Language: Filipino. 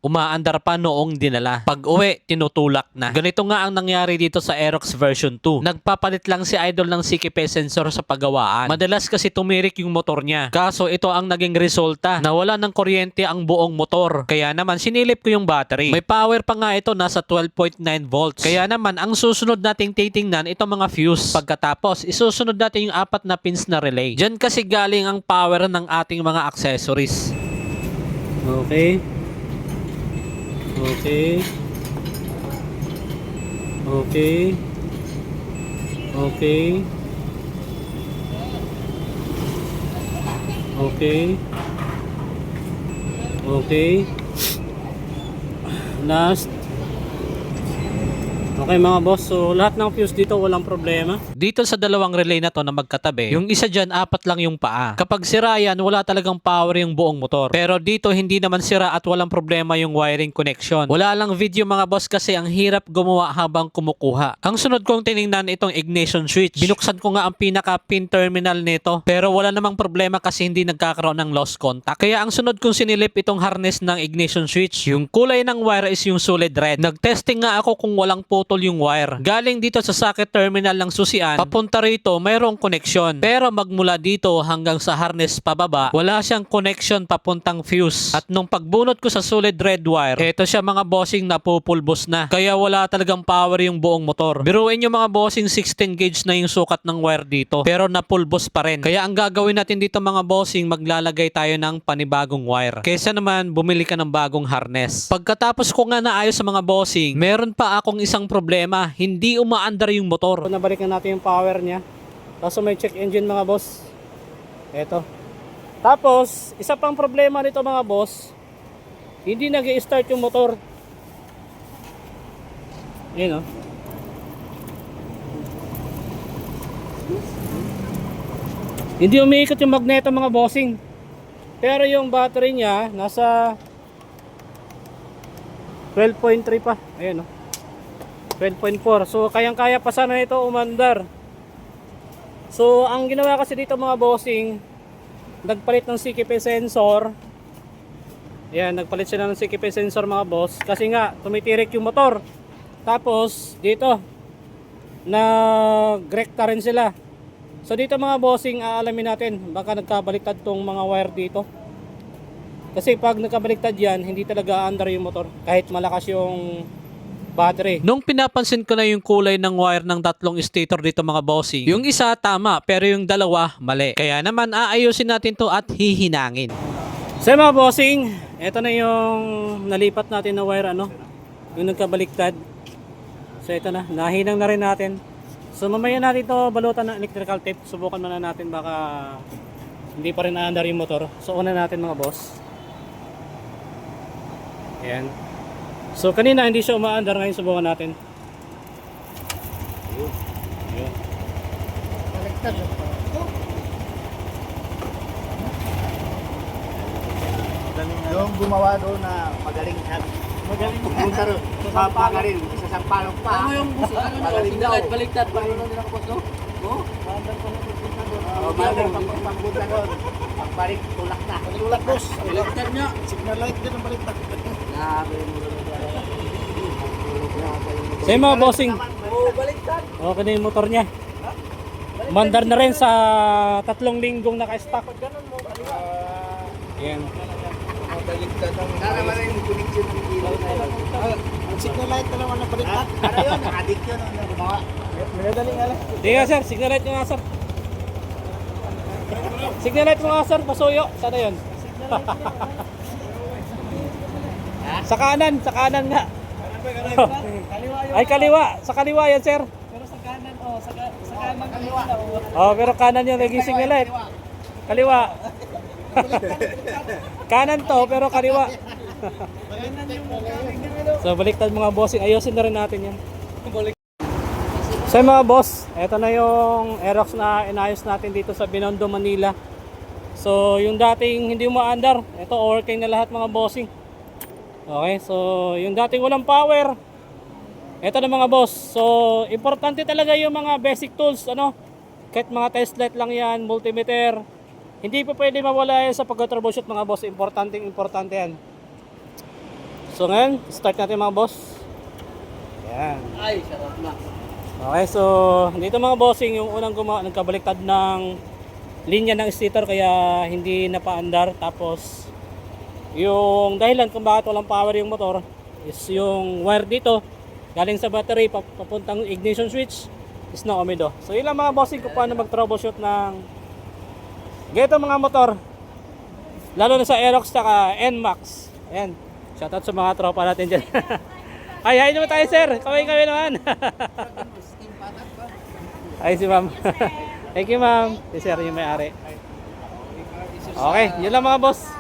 umaandar pa noong dinala. Pag uwi, tinutulak na. Ganito nga ang nangyari dito sa Aerox version 2. Nagpapalit lang si Idol ng CKP sensor sa paggawaan. Madalas kasi tumirik yung motor niya. Kaso ito ang naging resulta. Nawala ng kuryente ang buong motor. Kaya naman sinilip ko yung battery. May power pa nga ito, nasa 12.9 volts. Kaya naman ang susunod nating titingnan itong mga fuse. Pagkatapos isusunod natin yung 4 na pins na relay. Diyan kasi galing ang power ng ating mga accessories. Okay. Okay. Okay. Okay. Okay. Okay. Last. Okay mga boss, so lahat ng fuse dito walang problema. Dito sa dalawang relay na to na magkatabi, yung isa dyan 4 lang yung paa. Kapag sira yan, wala talagang power yung buong motor. Pero dito hindi naman sira at walang problema yung wiring connection. Wala lang video mga boss kasi ang hirap gumawa habang kumukuha. Ang sunod kong tinignan itong ignition switch. Binuksan ko nga ang pinaka pin terminal nito, pero wala namang problema kasi hindi nagkakaroon ng lost contact. Kaya ang sunod kong sinilip itong harness ng ignition switch. Yung kulay ng wire is yung solid red. Nagtesting nga ako kung walang putol yung wire. Galing dito sa socket terminal ng susian, papunta rito mayroong connection. Pero magmula dito hanggang sa harness pababa, wala siyang connection papuntang fuse. At nung pagbunot ko sa solid red wire, eto siya mga bossing napupulbos na. Kaya wala talagang power yung buong motor. Biruin yung mga bossing 16 gauge na yung sukat ng wire dito. Pero napulbos pa rin. Kaya ang gagawin natin dito mga bossing, maglalagay tayo ng panibagong wire. Kesa naman bumili ka ng bagong harness. Pagkatapos ko nga naayos sa mga bossing, meron pa akong isang problema, hindi umaandar yung motor. Nabalikan natin yung power niya. Tapos may check engine mga boss. Eto. Tapos, isa pang problema nito mga boss, hindi nag-i-start yung motor. Ayan o. Hindi umiikot yung magneto mga bossing. Pero yung battery niya nasa 12.3 pa. Ayan o. 12.4. So kayang-kaya pa sana ito umandar. So ang ginawa kasi dito mga bossing, nagpalit ng CKP sensor. Ayan, nagpalit sila ng CKP sensor mga boss. Kasi nga tumitirik yung motor. Tapos dito nag-rekta rin sila. So dito mga bossing, aalamin natin baka nagkabaliktad tong mga wire dito. Kasi pag nagkabaliktad yan, hindi talaga andar yung motor kahit malakas yung battery. Nung pinapansin ko na yung kulay ng wire ng tatlong stator dito mga bossing, yung isa tama pero yung dalawa mali. Kaya naman aayusin natin to at hihinangin. So mga bossing, eto na yung nalipat natin na wire yung nagkabaliktad. So ito na, nahinang na rin natin. So mamaya natin to balutan ng electrical tape. Subukan muna natin baka hindi pa rin naandar yung motor. So una natin mga boss. Ayan. So kanina hindi siya umaandar, ngayon subukan natin. Ayun. Baliktad. Yung gumawa doon na magaling pumunta rin. Papaga rin. Isa sa palong pa. Ano yung busi? Magaling daw. Baliktad. Paano nila kapos no? Oh? Magaling pagpunta doon. Pagbalik, tulak na. Tulak boss. Baliktad niya. Signal light din ang baliktad. So yung mga bossing, Oh, baliktad. okay na yung motor niya. Mandar na rin sa 3 linggong naka-stock. Ganun mo, kaliwa. Ayan. Baliktad ang Naman rin yung connection ng ilaw na yun. Ang signal light na naman ang baliktad. Ano yun? Nakadik yun ang gumawa. Minadaling alam. Di nga sir, signal light nyo nga sir. Signal light mo nga sir, pasuyo. Sana yun? Sa kanan nga. Ay kaliwa, sa kaliwa yan sir. Pero sa kanan, oh, sa kanan kaliwa. Oh, pero kanan yung naging signal light. Kaliwa. Kanan to, pero kaliwa. So baliktad mga bossing, ayusin na rin natin yan. So mga boss, eto na yung Aerox na inayos natin dito sa Binondo, Manila. So yung dating hindi umaandar, eto working na lahat mga bossing. Okay, so yung dating walang power, eto na mga boss. So importante talaga yung mga basic tools, kahit mga test light lang yan, multimeter. Hindi pa pwede mawala yan sa pag-troubleshoot mga boss, importante yan. So ngayon, start natin mga boss. Ayan. Ay, sarap na. Okay, so dito mga bossing, yung unang gumawa, nagkabaliktad ng linya ng stator kaya hindi napaandar. Tapos yung dahilan kung bakit walang power yung motor is yung wire dito galing sa battery papuntang ignition switch is na umido. So yun lang mga bossing kung paano mag troubleshoot ng ganito mga motor, lalo na sa Aerox saka NMAX. Ayan, shoutout sa mga tropa natin dyan. Ay, hi naman tayo sir, kaway naman. Ay si ma'am. Thank you ma'am. Si sir yung may-ari. Okay, yun lang mga boss.